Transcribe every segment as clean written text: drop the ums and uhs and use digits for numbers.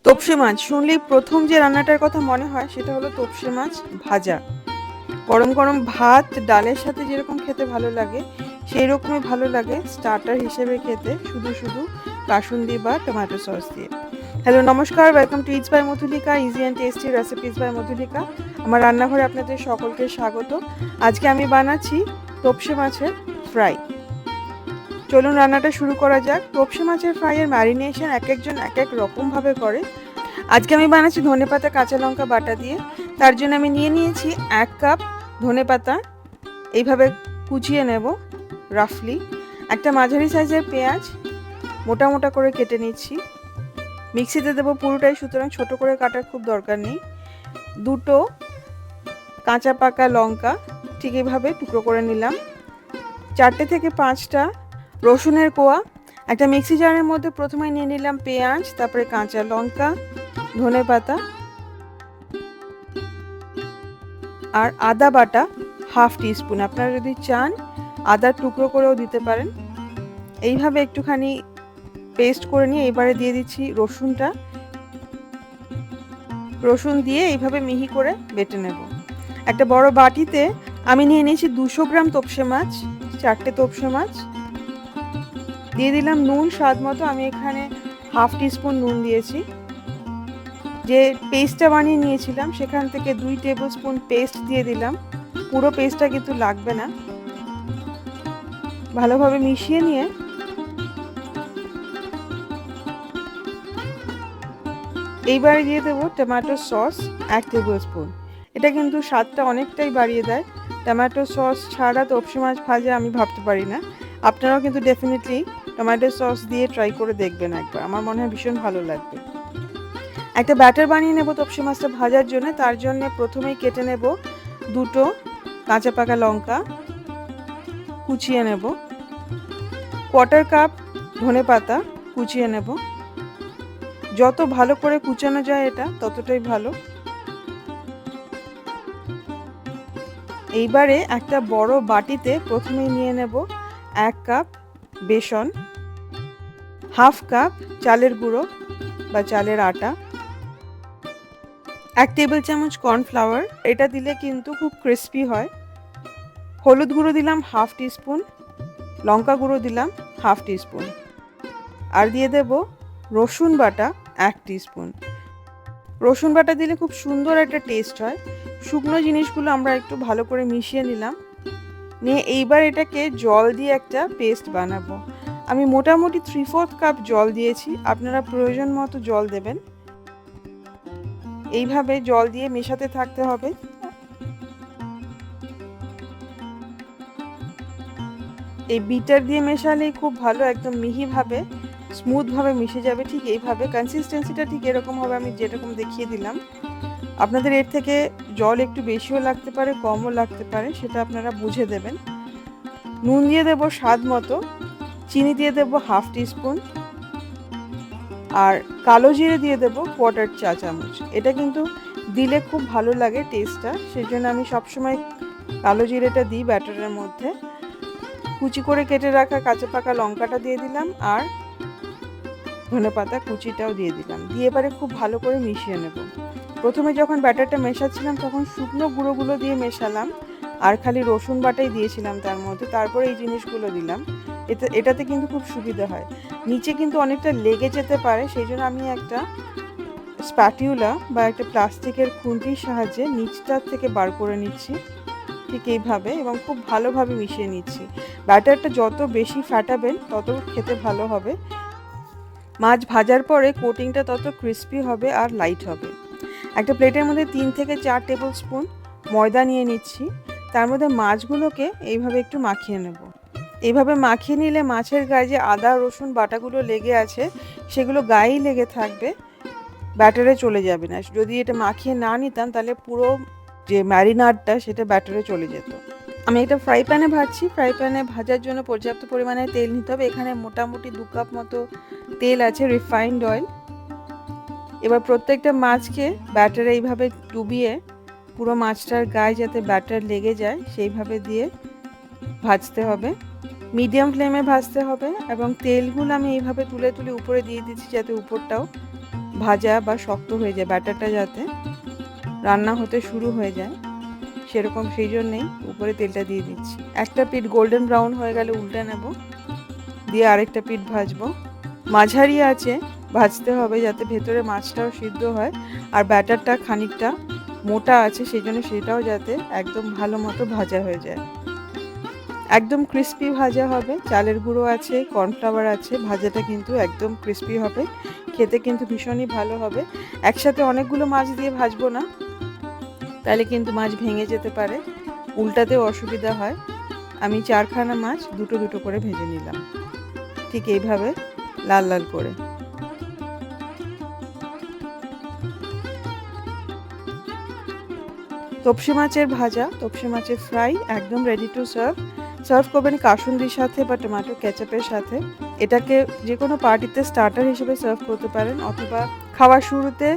তোপসে মাছ শুনলেই প্রথম যে রান্নাটার কথা মনে হয় সেটা হলো তোপসে মাছ ভাজা। গরম গরম ভাত ডালের সাথে যেরকম খেতে ভালো লাগে সেই রকমই ভালো লাগে স্টার্টার হিসেবে খেতে, শুধু শুধু কাসুন্দি বা টমেটো সস দিয়ে। হ্যালো, নমস্কার, welcome to it's by Madhulika, easy and tasty recipes by Madhulika. আমার রান্নাঘরে আপনাদের সকলকে স্বাগত। আজকে আমি বানাচ্ছি তোপসে মাছের ফ্রাই। চলুন রান্নাটা শুরু করা যাক। তোপসে মাছের ফ্রাইয়ের ম্যারিনেশন এক একজন এক এক রকমভাবে করে। আজকে আমি বানাচ্ছি ধনেপাতা কাঁচা লঙ্কা বাটা দিয়ে। তার জন্য আমি নিয়েছি 1 কাপ ধনেপাতা, এইভাবে কুচিয়ে নেব রাফলি। একটা মাঝারি সাইজের পেঁয়াজ মোটা মোটা করে কেটে নিচ্ছি। মিক্সিতে দেবো পুরোটাই, সুতরাং ছোট করে কাটার খুব দরকার নেই। 2টো কাঁচা পাকা লঙ্কা ঠিক এইভাবে টুকরো করে নিলাম। 4টে থেকে 5টা রসুনের কোয়া। একটা মিক্সি জারের মধ্যে প্রথমে নিয়ে নিলাম পেঁয়াজ, তারপরে কাঁচা লঙ্কা, ধনেপাতা আর আদা বাটা হাফ টিস্পুন। আপনারা যদি চান আদার টুকরো করেও দিতে পারেন। এইভাবে একটুখানি পেস্ট করে নিয়ে এবারে দিয়ে দিচ্ছি রসুনটা। রসুন দিয়ে এইভাবে মিহি করে বেটে নেব। একটা বড় বাটিতে আমি নিয়ে নিয়েছি 200 গ্রাম তোপসে মাছ, 4টে তোপসে মাছ। দিয়ে দিলাম নুন স্বাদ মতো, আমি এখানে হাফ টিস্পুন নুন দিয়েছি। যে পেস্টটা বানিয়ে নিয়েছিলাম সেখান থেকে 2 টেবিল স্পুন পেস্ট দিয়ে দিলাম। পুরো পেস্টটা কিন্তু লাগবে না। ভালোভাবে মিশিয়ে নিয়ে এইবারে দিয়ে দেবো টমেটো সস 1 টেবিল স্পুন। এটা কিন্তু স্বাদটা অনেকটাই বাড়িয়ে দেয়। টমেটো সস ছাড়া তোপসে মাছ ভাজা আমি ভাবতে পারি না। আপনারাও কিন্তু ডেফিনেটলি টমেটো সস দিয়ে ট্রাই করে দেখবেন একবার, আমার মনে হয় ভীষণ ভালো লাগবে। একটা ব্যাটার বানিয়ে নেব তোপসে মাছটা ভাজার জন্য। তার জন্য প্রথমেই কেটে নেব 2টো কাঁচা পাকা লঙ্কা, কুচিয়ে নেব। 1/4 কাপ ধনেপাতা কুচিয়ে নেব। যত ভালো করে কুচানো যায় এটা ততটাই ভালো। এইবারে একটা বড় বাটিতে প্রথমেই নিয়ে নেব 1 কাপ বেসন, হাফ কাপ চালের গুঁড়ো বা চালের আটা, 1 টেবিল চামচ কর্নফ্লাওয়ার, এটা দিলে কিন্তু খুব ক্রিস্পি হয়। হলুদ গুঁড়ো দিলাম হাফ টিস্পুন, লঙ্কা গুঁড়ো দিলাম হাফ টিস্পুন, আর দিয়ে দেব রসুন বাটা 1 টিস্পুন। রসুন বাটা দিলে খুব সুন্দর একটা টেস্ট হয়। শুকনো জিনিসগুলো আমরা একটু ভালো করে মিশিয়ে নিলাম। নিয়ে এইবার এটাকে জল দিয়ে একটা পেস্ট বানাবো। আমি মোটামুটি 3/4 কাপ জল দিয়েছি, আপনারা প্রয়োজন মতো জল দেবেন। এইভাবে জল দিয়ে মেশাতে থাকতে হবে। এই বিটার দিয়ে মেশালেই খুব ভালো, একদম মিহিভাবে স্মুথভাবে মিশে যাবে। ঠিক এইভাবে কনসিস্টেন্সিটা ঠিক এরকম হবে, আমি যেরকম দেখিয়ে দিলাম। আপনাদের এর থেকে জল একটু বেশিও লাগতে পারে, কমও লাগতে পারে, সেটা আপনারা বুঝে দেবেন। নুন দিয়ে দেব স্বাদ মতো, চিনি দিয়ে দেব হাফ টিস্পুন, আর কালো জিরে দিয়ে দেব 1/4 চা চামচ। এটা কিন্তু দিলে খুব ভালো লাগে টেস্টটা, সেই জন্য আমি সবসময় কালো জিরেটা দিই ব্যাটারের মধ্যে। কুচি করে কেটে রাখা কাঁচা পাকা লঙ্কাটা দিয়ে দিলাম, আর ধনেপাতা কুচিটাও দিয়ে দিলাম। দিয়ে এবারে খুব ভালো করে মিশিয়ে নেব। প্রথমে যখন ব্যাটারটা মেশাচ্ছিলাম তখন শুকনো গুঁড়োগুলো দিয়ে মেশালাম, আর খালি রসুন বাটাই দিয়েছিলাম তার মধ্যে, তারপরে এই জিনিসগুলো দিলাম। এটাতে কিন্তু খুব সুবিধা হয়। নিচে কিন্তু অনেকটা লেগে যেতে পারে, সেই জন্য আমি একটা স্প্যাটিউলা বা একটা প্লাস্টিকের খুন্তির সাহায্যে নিচটার থেকে বার করে নিচ্ছি ঠিক এইভাবে, এবং খুব ভালোভাবে মিশিয়ে নিচ্ছি। ব্যাটারটা যত বেশি ফাটাবেন তত খেতে ভালো হবে। মাছ ভাজার পরে কোটিংটা তত ক্রিস্পি হবে আর লাইট হবে। একটা প্লেটের মধ্যে 3 থেকে 4 টেবিল স্পুন ময়দা নিয়ে নিচ্ছি। তার মধ্যে মাছগুলোকে এইভাবে একটু মাখিয়ে নেব। এইভাবে মাখিয়ে নিলে মাছের গায়ে যে আদা রসুন বাটাগুলো লেগে আছে সেগুলো গায়েই লেগে থাকবে, ব্যাটারে চলে যাবে না। যদি এটা মাখিয়ে না নিতাম তাহলে পুরো যে ম্যারিনাডটা সেটা ব্যাটারে চলে যেত। আমি একটা ফ্রাই প্যানে ভাজছি। ফ্রাই প্যানে ভাজার জন্য পর্যাপ্ত পরিমাণে তেল নিতে হবে। এখানে মোটামুটি 2 কাপ মতো তেল আছে, রিফাইন্ড অয়েল। এবার প্রত্যেকটা মাছকে ব্যাটারে এইভাবে ডুবিয়ে পুরো মাছটার গায়ে যাতে ব্যাটার লেগে যায় সেইভাবে দিয়ে ভাজতে হবে। মিডিয়াম ফ্লেমে ভাজতে হবে, এবং তেলগুলো আমি এইভাবে তুলে তুলে উপরে দিয়ে দিচ্ছি যাতে উপরটাও ভাজা বা শক্ত হয়ে যায়, ব্যাটারটা যাতে রান্না হতে শুরু হয়ে যায় সেরকম, সেই জন্যেই উপরে তেলটা দিয়ে দিচ্ছি। একটা পিঠ গোল্ডেন ব্রাউন হয়ে গেলে উল্টে নেব, দিয়ে আরেকটা পিঠ ভাজবো। মাঝারি আঁচে ভাজতে হবে যাতে ভেতরে মাছটাও সিদ্ধ হয়, আর ব্যাটারটা খানিকটা মোটা আছে সেই জন্য সেটাও যাতে একদম ভালো মতো ভাজা হয়ে যায়। একদম ক্রিস্পি ভাজা হবে, চালের গুঁড়ো আছে, কর্নফ্লাওয়ার আছে, ভাজাটা কিন্তু একদম ক্রিস্পি হবে, খেতে কিন্তু ভীষণই ভালো হবে। একসাথে অনেকগুলো মাছ দিয়ে ভাজবো না, তাহলে কিন্তু মাছ ভেঙে যেতে পারে, উল্টাতেও অসুবিধা হয়। আমি 4খানা মাছ দুটো দুটো করে ভেজে নিলাম, ঠিক এইভাবে লাল লাল করে। তপসি মাছের ভাজা, তপসি মাছের ফ্রাই একদম রেডি টু সার্ভ। সার্ভ করবেন কাসুন্দির সাথে বা টমেটো কেচাপের সাথে। এটাকে যে কোনো পার্টিতে স্টার্টার হিসেবে সার্ভ করতে পারেন, অথবা খাওয়ার শুরুতে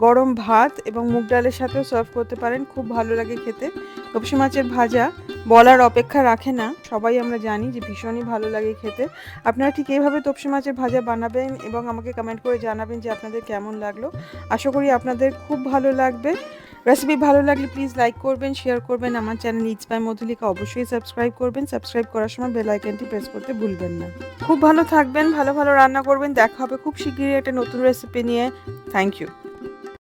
গরম ভাত এবং মুগ ডালের সাথেও সার্ভ করতে পারেন, খুব ভালো লাগে খেতে। তপসি মাছের ভাজা বলার অপেক্ষা রাখে না, সবাই আমরা জানি যে ভীষণই ভালো লাগে খেতে। আপনারা ঠিক এইভাবে তপসি মাছের ভাজা বানাবেন এবং আমাকে কমেন্ট করে জানাবেন যে আপনাদের কেমন লাগলো। আশা করি আপনাদের খুব ভালো লাগবে। রেসিপি ভালো লাগলে প্লিজ লাইক করবেন, শেয়ার করবেন। আমার চ্যানেল ইটস বাই মধুলিকা অবশ্যই সাবস্ক্রাইব করবেন। সাবস্ক্রাইব করার সময় বেল আইকনটি প্রেস করতে ভুলবেন না। খুব ভালো থাকবেন, ভালো ভালো রান্না করবেন। দেখা হবে খুব শিগগিরই একটা নতুন রেসিপি নিয়ে। Thank you.